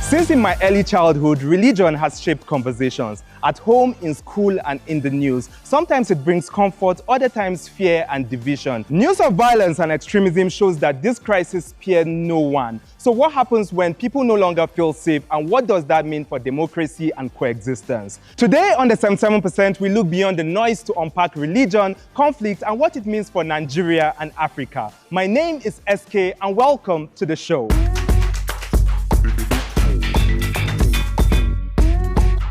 Since in my early childhood, religion has shaped conversations. At home, in school, and in the news. Sometimes it brings comfort, other times fear and division. News of violence and extremism shows that this crisis spared no one. So what happens when people no longer feel safe, and what does that mean for democracy and coexistence? Today on the 77%, we look beyond the noise to unpack religion, conflict, and what it means for Nigeria and Africa. My name is SK, and welcome to the show.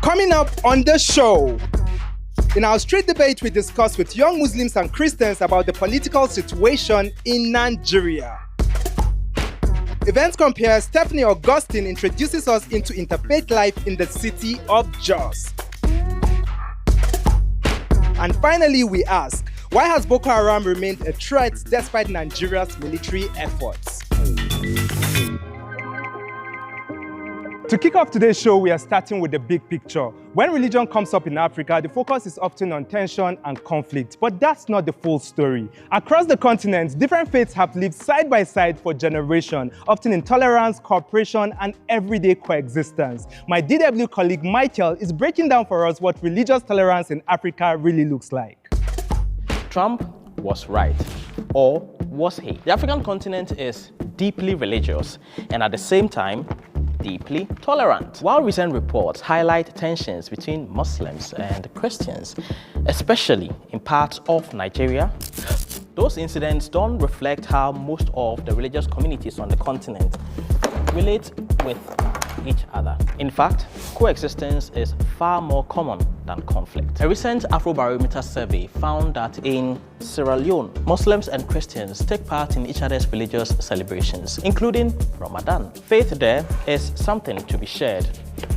Coming up on the show, in our street debate, we discuss with young Muslims and Christians about the political situation in Nigeria. Events Compare, Stephanie Augustine introduces us into interfaith life in the city of Jos. And finally, we ask, why has Boko Haram remained a threat despite Nigeria's military efforts? To kick off today's show, we are starting with the big picture. When religion comes up in Africa, the focus is often on tension and conflict, but that's not the full story. Across the continent, different faiths have lived side by side for generations, often in tolerance, cooperation, and everyday coexistence. My DW colleague Michael is breaking down for us what religious tolerance in Africa really looks like. Trump was right, or was he? The African continent is deeply religious and at the same time, deeply tolerant. While recent reports highlight tensions between Muslims and Christians, especially in parts of Nigeria, those incidents don't reflect how most of the religious communities on the continent relate with each other. In fact, coexistence is far more common than conflict. A recent Afrobarometer survey found that in Sierra Leone, Muslims and Christians take part in each other's religious celebrations, including Ramadan. Faith there is something to be shared,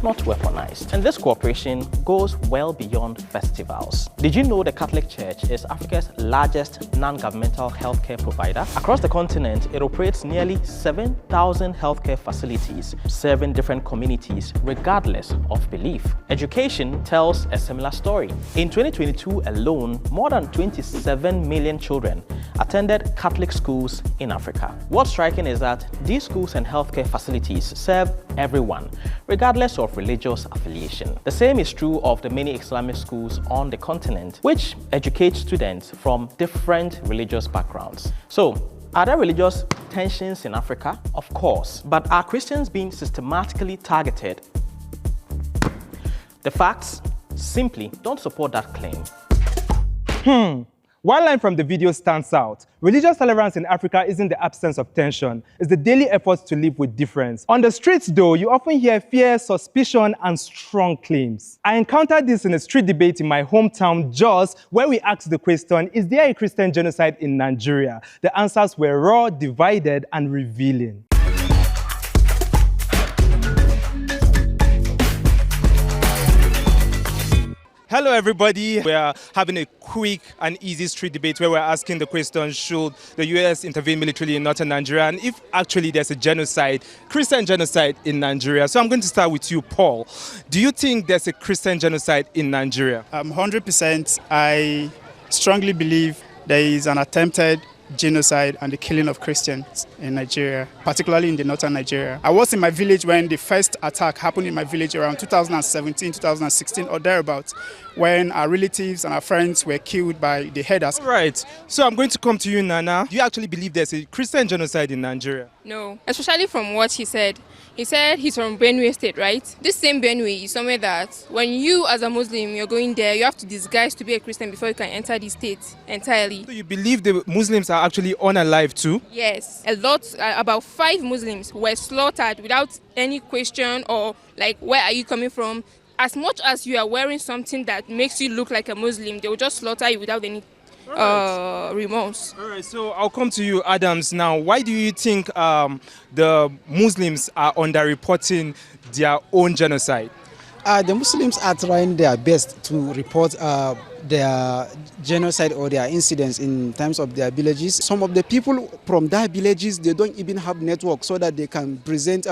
not weaponized. And this cooperation goes well beyond festivals. Did you know the Catholic Church is Africa's largest non-governmental healthcare provider? Across the continent, it operates nearly 7,000 healthcare facilities, serving different communities regardless of belief. Education tells a similar story. In 2022 alone, more than 27 million children attended Catholic schools in Africa. What's striking is that these schools and healthcare facilities serve everyone, regardless of religious affiliation. The same is true of the many Islamic schools on the continent, which educate students from different religious backgrounds. So, are there religious tensions in Africa? Of course. But are Christians being systematically targeted? The facts simply don't support that claim. One line from the video stands out. Religious tolerance in Africa isn't the absence of tension, it's the daily efforts to live with difference. On the streets though, you often hear fear, suspicion, and strong claims. I encountered this in a street debate in my hometown, Jos, where we asked the question, is there a Christian genocide in Nigeria? The answers were raw, divided, and revealing. Hello everybody, we are having a quick and easy street debate where we're asking the question, should the US intervene militarily in northern Nigeria, and if actually there's a genocide, Christian genocide in Nigeria. So I'm going to start with you, Paul. Do you think there's a Christian genocide in Nigeria? 100%. I strongly believe there is an attempted genocide and the killing of Christians in Nigeria, particularly in the northern Nigeria. I was in my village when the first attack happened in my village around 2017, 2016 or thereabouts, when our relatives and our friends were killed by the herders. All right, so I'm going to come to you, Nana. Do you actually believe there's a Christian genocide in Nigeria? No, especially from what he said. He said he's from Benue State, right? This same Benue is somewhere that when you as a Muslim, you're going there, you have to disguise to be a Christian before you can enter the state entirely. So you believe the Muslims are actually unalive too? Yes, a lot, about 5 Muslims were slaughtered without any question or like, where are you coming from? As much as you are wearing something that makes you look like a Muslim, they will just slaughter you without any remorse. All right, so I'll come to you, Adams, now. Why do you think the Muslims are underreporting their own genocide? The Muslims are trying their best to report their genocide or their incidents in terms of their villages. Some of the people from their villages, they don't even have network so that they can present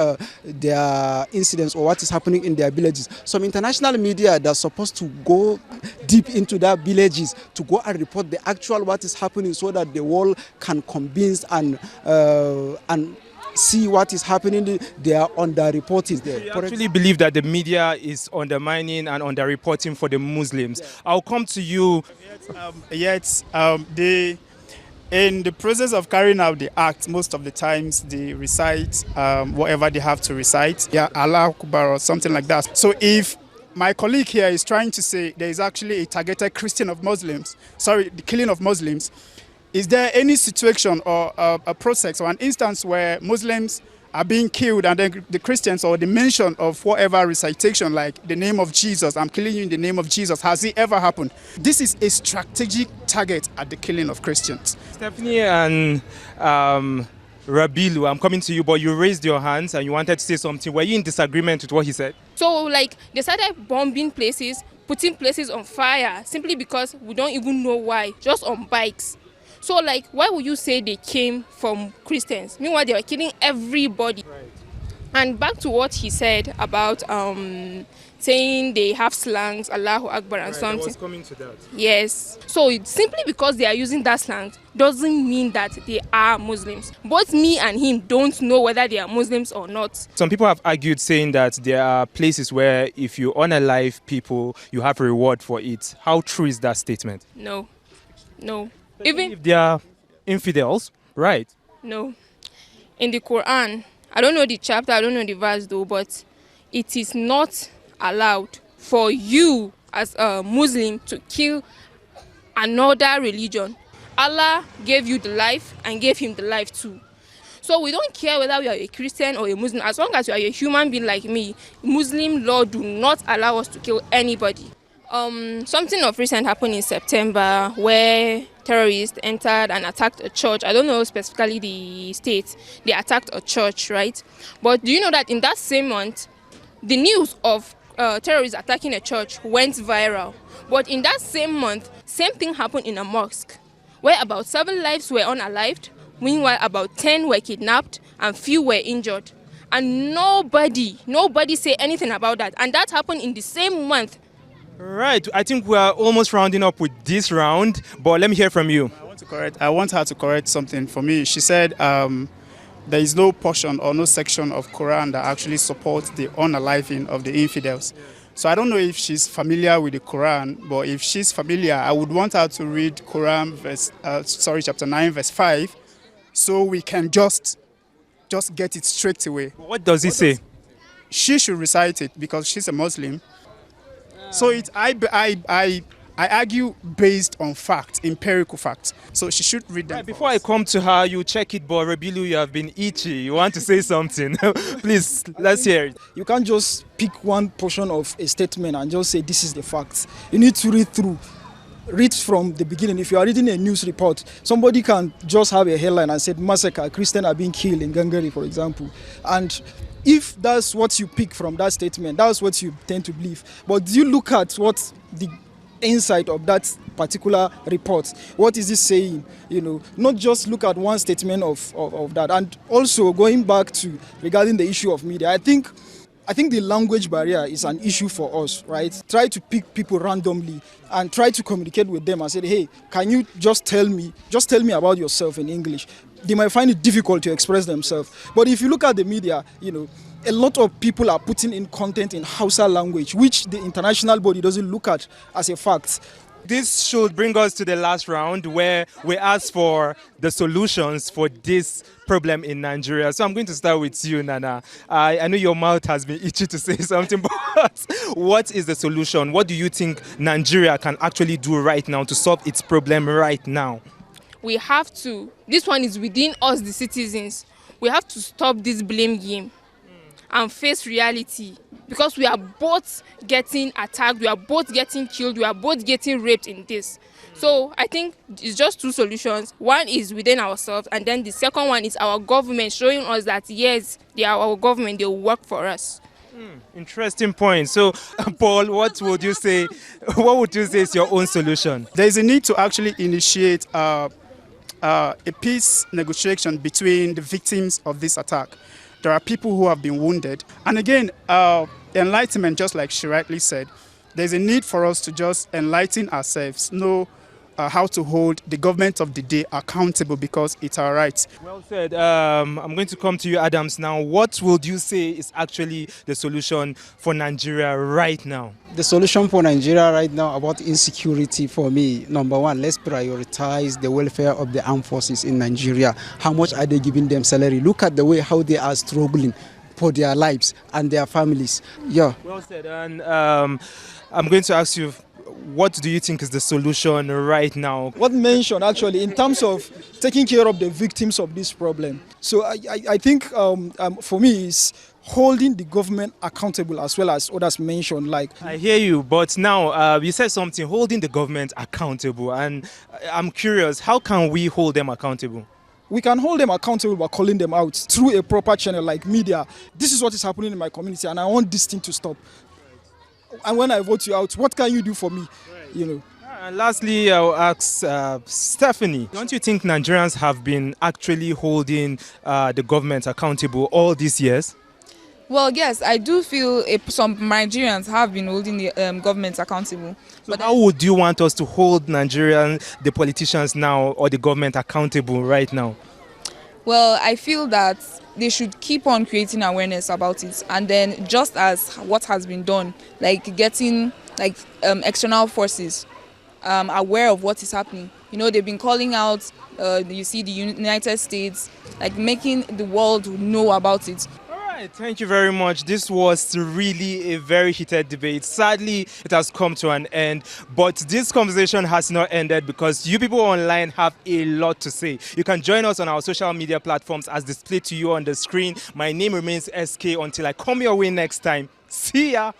their incidents or what is happening in their villages. Some international media that's supposed to go deep into their villages to go and report the actual what is happening so that the world can convince and see what is happening. They are underreporting. You actually believe that the media is undermining and underreporting for the Muslims. I'll come to you. They, in the process of carrying out the act, most of the times they recite whatever they have to recite. Yeah, Allah Akbar or something like that. So if my colleague here is trying to say there is actually a targeted killing of Muslims, is there any situation or a process or an instance where Muslims are being killed and then the Christians, or the mention of whatever recitation like the name of Jesus, I'm killing you in the name of Jesus, has it ever happened? This is a strategic target at the killing of Christians. Stephanie and Rabilu, I'm coming to you, but you raised your hands and you wanted to say something. Were you in disagreement with what he said? So like they started bombing places, putting places on fire simply because we don't even know why, just on bikes. So like, why would you say they came from Christians? Meanwhile, they were killing everybody. Right. And back to what he said about saying they have slangs, Allahu Akbar and something. I was coming to that. Yes. So simply because they are using that slang doesn't mean that they are Muslims. Both me and him don't know whether they are Muslims or not. Some people have argued saying that there are places where if you unalive people, you have a reward for it. How true is that statement? No. Even if they are infidels, right? No. In the Quran, I don't know the chapter, I don't know the verse though, but it is not allowed for you as a Muslim to kill another religion. Allah gave you the life and gave him the life too. So we don't care whether we are a Christian or a Muslim. As long as you are a human being like me, Muslim law do not allow us to kill anybody. Something of recent happened in September where terrorists entered and attacked a church. I don't know specifically the state. They attacked a church, right? But do you know that in that same month, the news of terrorists attacking a church went viral. But in that same month, same thing happened in a mosque where about 7 lives were unalived. Meanwhile, about 10 were kidnapped and few were injured. And nobody say anything about that. And that happened in the same month. Right. I think we are almost rounding up with this round, but let me hear from you. I want her to correct something for me. She said there is no portion or no section of Quran that actually supports the unaliving of the infidels. So I don't know if she's familiar with the Quran, but if she's familiar, I would want her to read Quran chapter 9, verse 5, so we can just get it straight away. What does it say? She should recite it because she's a Muslim. So I argue based on facts, empirical facts. So she should read them. Right, before I come to her, you check it, but Rabilu, you have been itchy. You want to say something? Please, let's hear it. You can't just pick one portion of a statement and just say this is the facts. You need to read through. Read from the beginning. If you are reading a news report, somebody can just have a headline and say massacre, Christians are being killed in Gangari, for example. And if that's what you pick from that statement, that's what you tend to believe. But do you look at what the inside of that particular report, what is it saying? You know, not just look at one statement of that. And also going back to regarding the issue of media, I think the language barrier is an issue for us, right? Try to pick people randomly and try to communicate with them and say, hey, can you just tell me about yourself in English? They might find it difficult to express themselves. But if you look at the media, you know, a lot of people are putting in content in Hausa language, which the international body doesn't look at as a fact. This should bring us to the last round where we ask for the solutions for this problem in Nigeria. So I'm going to start with you, Nana. I know your mouth has been itchy to say something, but what is the solution? What do you think Nigeria can actually do right now to solve its problem right now? We have to, this one is within us, the citizens. We have to stop this blame game and face reality, because we are both getting attacked, we are both getting killed, we are both getting raped in this. So I think it's just 2 solutions. One is within ourselves, and then the second one is our government showing us that yes, they are our government, they will work for us. Interesting point. So, Paul, what would you say? What would you say is your own solution? There is a need to actually initiate a peace negotiation between the victims of this attack. There are people who have been wounded. And again, enlightenment, just like she rightly said, there's a need for us to just enlighten ourselves, know how to hold the government of the day accountable because it's our right. Well said. I'm going to come to you, Adams, now. What would you say is actually the solution for Nigeria right now? The solution for Nigeria right now about insecurity for me, number one, let's prioritize the welfare of the armed forces in Nigeria. How much are they giving them salary? Look at the way how they are struggling for their lives and their families. Yeah. Well said. And I'm going to ask you, what do you think is the solution right now? What mentioned actually in terms of taking care of the victims of this problem. So I think for me is holding the government accountable as well as others mentioned. Like I hear you, but now you said something, holding the government accountable, and I'm curious, how can we hold them accountable? we can hold them accountable by calling them out through a proper channel like media. This is what is happening in my community and I want this thing to stop. And when I vote you out, what can you do for me? You know. And lastly, I'll ask Stephanie, don't you think Nigerians have been actually holding the government accountable all these years? Well, yes, I do feel some Nigerians have been holding the government accountable. So but how would you want us to hold Nigerians, the politicians now, or the government accountable right now? Well, I feel that they should keep on creating awareness about it, and then just as what has been done, like getting external forces aware of what is happening. You know, they've been calling out, you see, the United States, like making the world know about it. Thank you very much. This was really a very heated debate. Sadly, it has come to an end, but this conversation has not ended because you people online have a lot to say. You can join us on our social media platforms as displayed to you on the screen. My name remains SK until I come your way next time. See ya!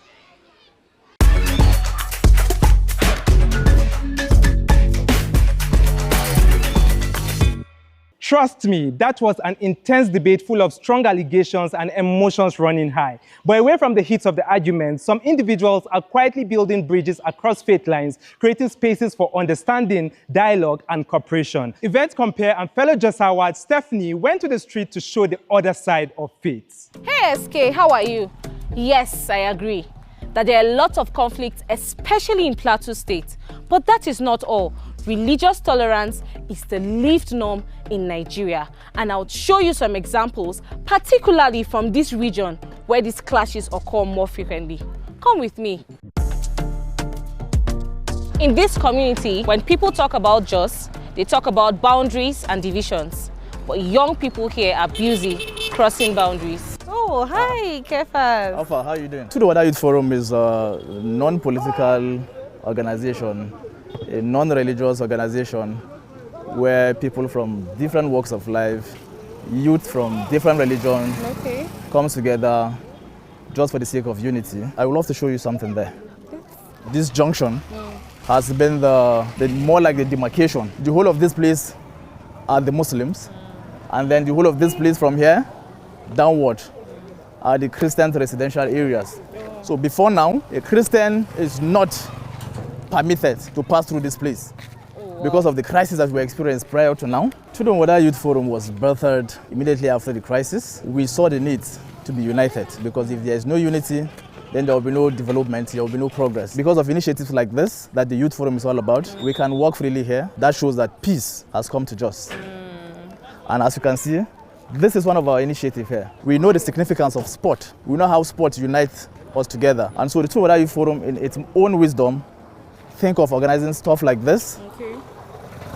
Trust me, that was an intense debate full of strong allegations and emotions running high. But away from the heat of the argument, some individuals are quietly building bridges across faith lines, creating spaces for understanding, dialogue, and cooperation. Event Compare and fellow Just Award Stephanie went to the street to show the other side of faith. Hey SK, how are you? Yes, I agree that there are lots of conflicts, especially in Plateau State. But that is not all. Religious tolerance is the lived norm in Nigeria, and I'll show you some examples, particularly from this region where these clashes occur more frequently. Come with me. In this community, when people talk about Jos, they talk about boundaries and divisions, but young people here are busy crossing boundaries. Oh, hi, Kefas. Alpha, how are you doing? Tudunwada Youth Forum is a non-political organization, a non-religious organization where people from different walks of life, youth from different religions comes together just for the sake of unity. I would love to show you something there. This junction has been more like the demarcation. The whole of this place are the Muslims, and then the whole of this place from here downward are the Christian residential areas. So before now, a Christian is not permitted to pass through this place because of the crisis that we experienced prior to now. Tudunwada Youth Forum was birthed immediately after the crisis. We saw the need to be united because if there is no unity, then there will be no development, there will be no progress. Because of initiatives like this that the Youth Forum is all about, we can walk freely here. That shows that peace has come to Jos. And as you can see, this is one of our initiatives here. We know the significance of sport. We know how sport unites us together. And so the Tudunwada Youth Forum, in its own wisdom, think of organizing stuff like this,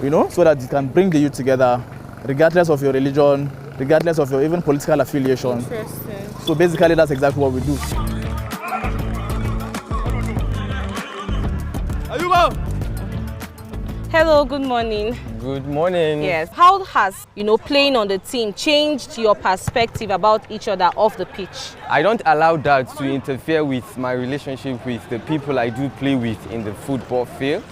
you know, so that you can bring the youth together, regardless of your religion, regardless of your even political affiliation. Interesting. So basically, that's exactly what we do. Hello, good morning. Good morning. Yes. How has, playing on the team changed your perspective about each other off the pitch? I don't allow that to interfere with my relationship with the people I do play with in the football field,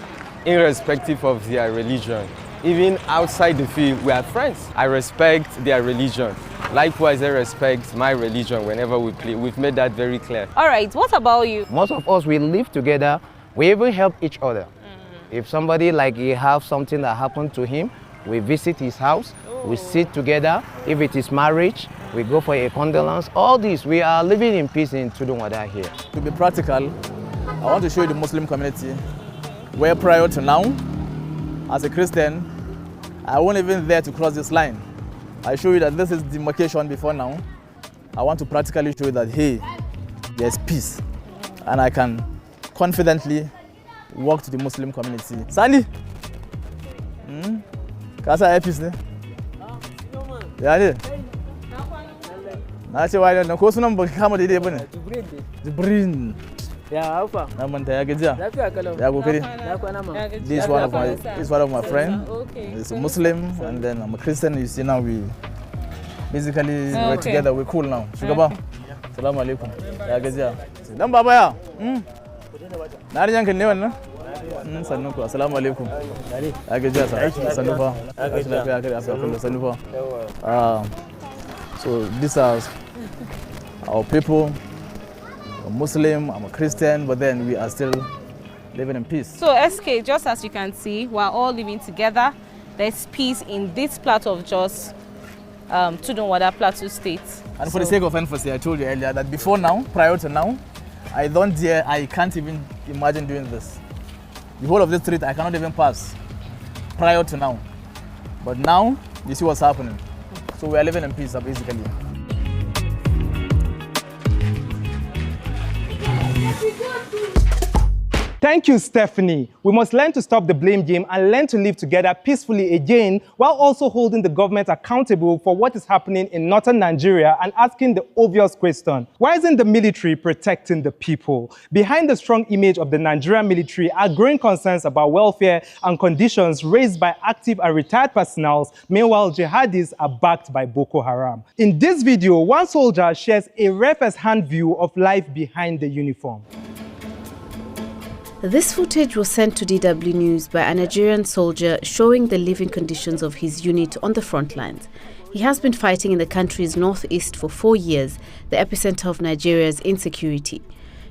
irrespective of their religion. Even outside the field, we are friends. I respect their religion. Likewise, I respect my religion whenever we play. We've made that very clear. All right, what about you? Most of us, we live together. We even help each other. If somebody he have something that happened to him, we visit his house, we sit together. If it is marriage, we go for a condolence. All this, we are living in peace in Tudunwada here. To be practical, I want to show you the Muslim community where prior to now, as a Christian, I won't even dare to cross this line. I show you that this is demarcation before now. I want to practically show you that, hey, there's peace. And I can confidently walk to the Muslim community. Sali? Kasa ya peace ne? Ya ne? Na ce wani nan ko sunan baka kama daidai bane? Jibrin. Ya haufa. Na manta ya gajiya. Lafiya kalau. Ya kokari. Na kwana ma. This is one of my friends. He's a Muslim and then I'm a Christian. You see now we basically we're together. We're cool now. Shugaba. Assalamu alaikum. Ya gajiya. Dan baba ya. Na rin yankan ne wannan? Sannu ku. Assalamu alaikum. Ya gajiya sa. Sannu fa. Lafiya kai assalamu sannu fa. So these are our people. I'm Muslim, I'm a Christian, but then we are still living in peace. So SK, just as you can see, we're all living together. There's peace in this plateau of Jos, Tudunwada Plateau State. And for the sake of emphasis, I told you earlier that before now, prior to now, I can't even imagine doing this. The whole of this street, I cannot even pass prior to now. But now, you see what's happening. So we are living in peace, basically. Thank you, Stephanie. We must learn to stop the blame game and learn to live together peacefully again, while also holding the government accountable for what is happening in northern Nigeria and asking the obvious question: why isn't the military protecting the people? Behind the strong image of the Nigerian military are growing concerns about welfare and conditions raised by active and retired personnel. Meanwhile, jihadis are backed by Boko Haram. In this video, one soldier shares a rare first-hand view of life behind the uniform. This footage was sent to DW News by a Nigerian soldier showing the living conditions of his unit on the front lines. He has been fighting in the country's northeast for 4 years, the epicenter of Nigeria's insecurity.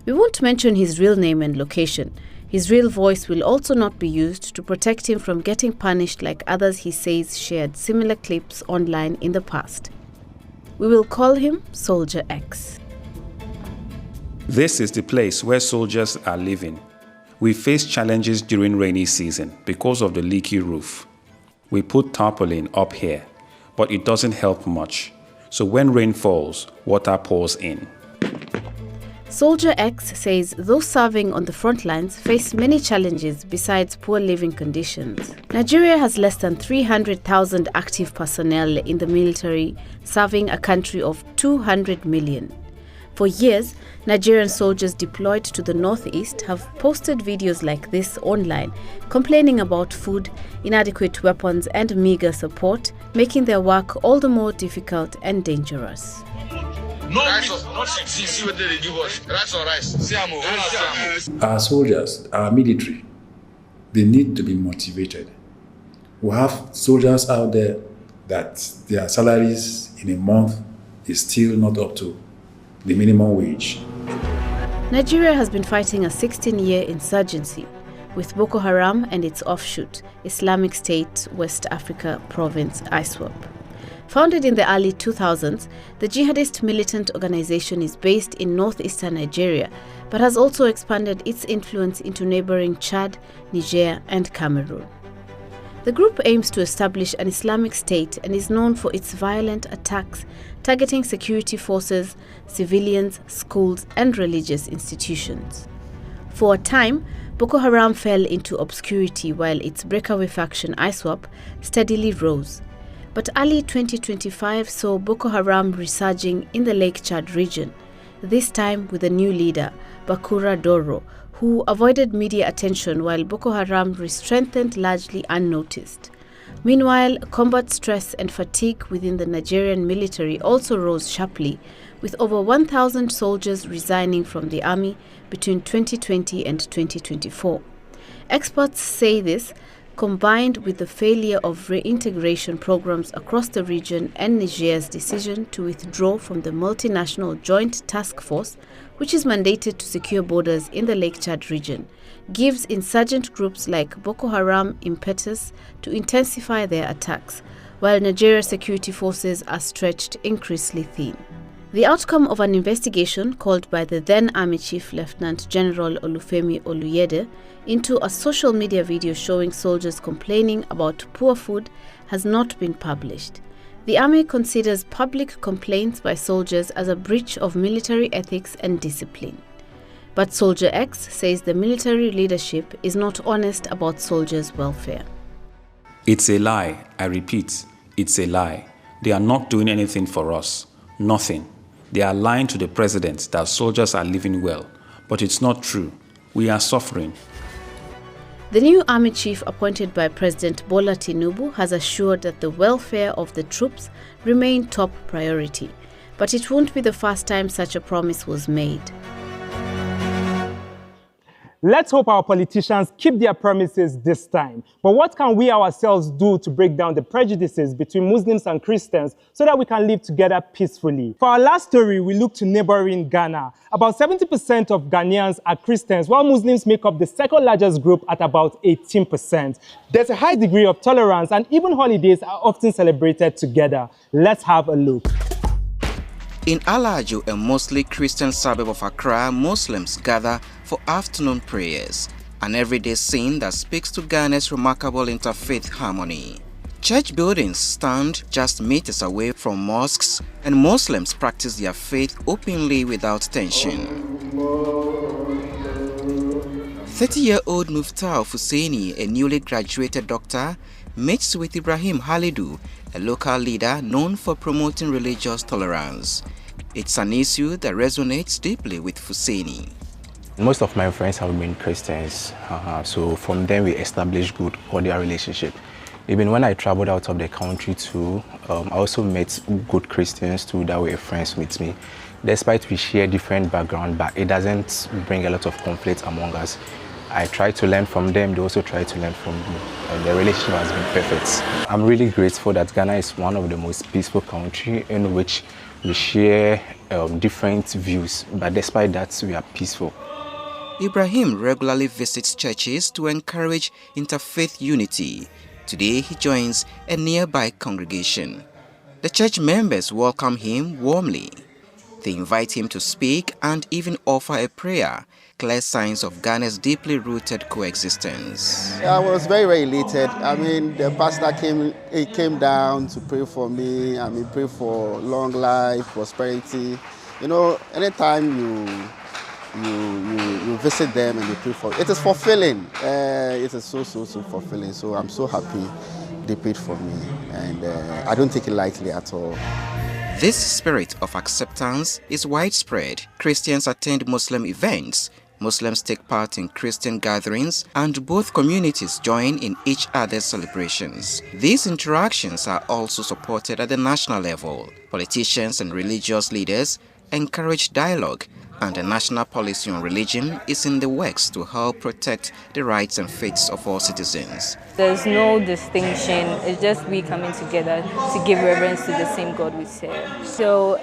We won't mention his real name and location. His real voice will also not be used to protect him from getting punished like others he says shared similar clips online in the past. We will call him Soldier X. This is the place where soldiers are living. We face challenges during rainy season because of the leaky roof. We put tarpaulin up here, but it doesn't help much. So when rain falls, water pours in. Soldier X says those serving on the front lines face many challenges besides poor living conditions. Nigeria has less than 300,000 active personnel in the military, serving a country of 200 million. For years, Nigerian soldiers deployed to the northeast have posted videos like this online, complaining about food, inadequate weapons and meager support, making their work all the more difficult and dangerous. Our soldiers, our military, they need to be motivated. We have soldiers out there that their salaries in a month is still not up to the minimum wage. Nigeria has been fighting a 16-year insurgency with Boko Haram and its offshoot, Islamic State West Africa Province ISWAP. Founded in the early 2000s, the jihadist militant organization is based in northeastern Nigeria, but has also expanded its influence into neighboring Chad, Niger, and Cameroon. The group aims to establish an Islamic State and is known for its violent attacks targeting security forces, civilians, schools, and religious institutions. For a time, Boko Haram fell into obscurity while its breakaway faction ISWAP steadily rose. But early 2025 saw Boko Haram resurging in the Lake Chad region, this time with a new leader, Bakura Doro, who avoided media attention while Boko Haram re-strengthened largely unnoticed. Meanwhile, combat stress and fatigue within the Nigerian military also rose sharply, with over 1,000 soldiers resigning from the army between 2020 and 2024. Experts say this, combined with the failure of reintegration programs across the region and Niger's decision to withdraw from the multinational Joint Task Force, which is mandated to secure borders in the Lake Chad region, gives insurgent groups like Boko Haram impetus to intensify their attacks, while Nigeria's security forces are stretched increasingly thin. The outcome of an investigation called by the then Army Chief Lieutenant General Olufemi Oluyede into a social media video showing soldiers complaining about poor food has not been published. The Army considers public complaints by soldiers as a breach of military ethics and discipline. But Soldier X says the military leadership is not honest about soldiers' welfare. It's a lie, I repeat, it's a lie. They are not doing anything for us, nothing. They are lying to the president that soldiers are living well, but it's not true. We are suffering. The new army chief appointed by President Bola Tinubu has assured that the welfare of the troops remain top priority, but it won't be the first time such a promise was made. Let's hope our politicians keep their promises this time. But what can we ourselves do to break down the prejudices between Muslims and Christians so that we can live together peacefully? For our last story, we look to neighboring Ghana. About 70% of Ghanaians are Christians, while Muslims make up the second largest group at about 18%. There's a high degree of tolerance, and even holidays are often celebrated together. Let's have a look. In Alajo, a mostly Christian suburb of Accra, Muslims gather for afternoon prayers, an everyday scene that speaks to Ghana's remarkable interfaith harmony. Church buildings stand just meters away from mosques, and Muslims practice their faith openly without tension. 30-year-old Muftau Husseini, a newly graduated doctor, meets with Ibrahim Halidu, a local leader known for promoting religious tolerance. It's an issue that resonates deeply with Husseini. Most of my friends have been Christians, so from them we established good cordial relationship. Even when I traveled out of the country too, I also met good Christians too that were friends with me. Despite we share different background, but it doesn't bring a lot of conflict among us. I try to learn from them, they also try to learn from me. And the relationship has been perfect. I'm really grateful that Ghana is one of the most peaceful countries in which we share different views, but despite that, we are peaceful. Ibrahim regularly visits churches to encourage interfaith unity. Today, he joins a nearby congregation. The church members welcome him warmly. They invite him to speak and even offer a prayer, clear signs of Ghana's deeply rooted coexistence. I was very elated. I mean, the pastor came down to pray for me. I mean, pray for long life, prosperity. You know, anytime you visit them and you pray for it is fulfilling. It is so fulfilling. So I'm so happy they prayed for me, and I don't take it lightly at all. This spirit of acceptance is widespread. Christians attend Muslim events, Muslims take part in Christian gatherings, and both communities join in each other's celebrations. These interactions are also supported at the national level. Politicians and religious leaders encourage dialogue, and a national policy on religion is in the works to help protect the rights and faiths of all citizens. There's no distinction, it's just we coming together to give reverence to the same God we serve. So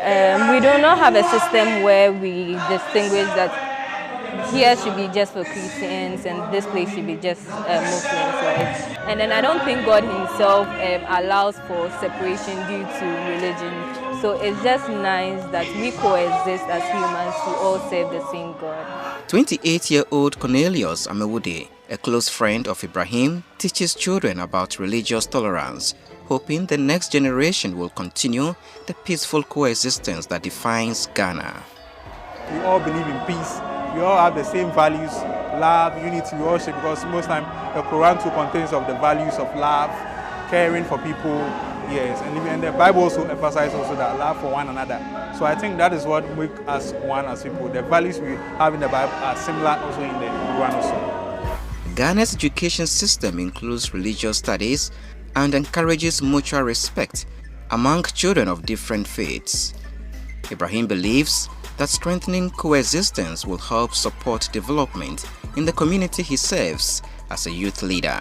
we do not have a system where we distinguish that here should be just for Christians and this place should be just Muslims, right? And then I don't think God himself allows for separation due to religion. So it's just nice that we coexist as humans to all serve the same God. 28-year-old Cornelius Amewude, a close friend of Ibrahim, teaches children about religious tolerance, hoping the next generation will continue the peaceful coexistence that defines Ghana. We all believe in peace. We all have the same values, love, unity, worship, because most time the Quran too contains of the values of love, caring for people, yes, and even the Bible also emphasizes also that love for one another. So I think that is what makes us one as people. The values we have in the Bible are similar also in the Quran also. Ghana's education system includes religious studies and encourages mutual respect among children of different faiths. Ibrahim believes that strengthening coexistence will help support development in the community he serves as a youth leader.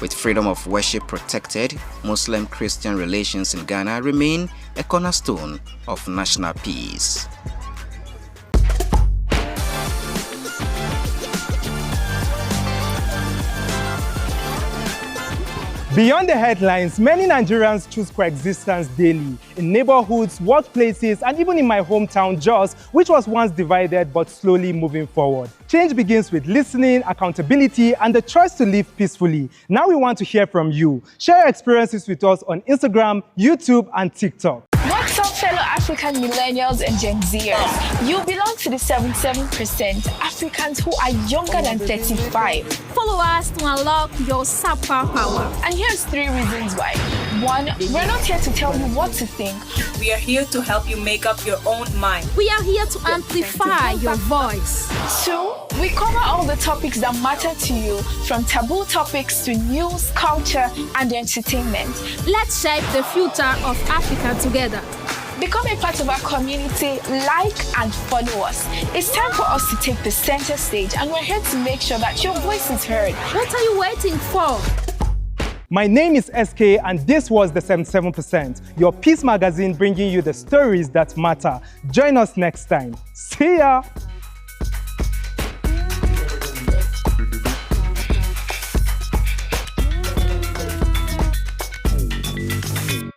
With freedom of worship protected, Muslim-Christian relations in Ghana remain a cornerstone of national peace. Beyond the headlines, many Nigerians choose coexistence daily in neighborhoods, workplaces, and even in my hometown, Jos, which was once divided but slowly moving forward. Change begins with listening, accountability, and the choice to live peacefully. Now we want to hear from you. Share your experiences with us on Instagram, YouTube, and TikTok. What's up, fellow African millennials and Gen Zers? You belong to the 77% Africans who are younger than 35. Follow us to unlock your super power. And here's 3 reasons why. 1, we're not here to tell you what to think. We are here to help you make up your own mind. We are here to amplify your voice. 2, we cover all the topics that matter to you, from taboo topics to news, culture, and entertainment. Let's shape the future of Africa together. Become a part of our community, like and follow us. It's time for us to take the center stage, and we're here to make sure that your voice is heard. What are you waiting for? My name is SK, and this was the 77%, your Peace magazine bringing you the stories that matter. Join us next time. See ya!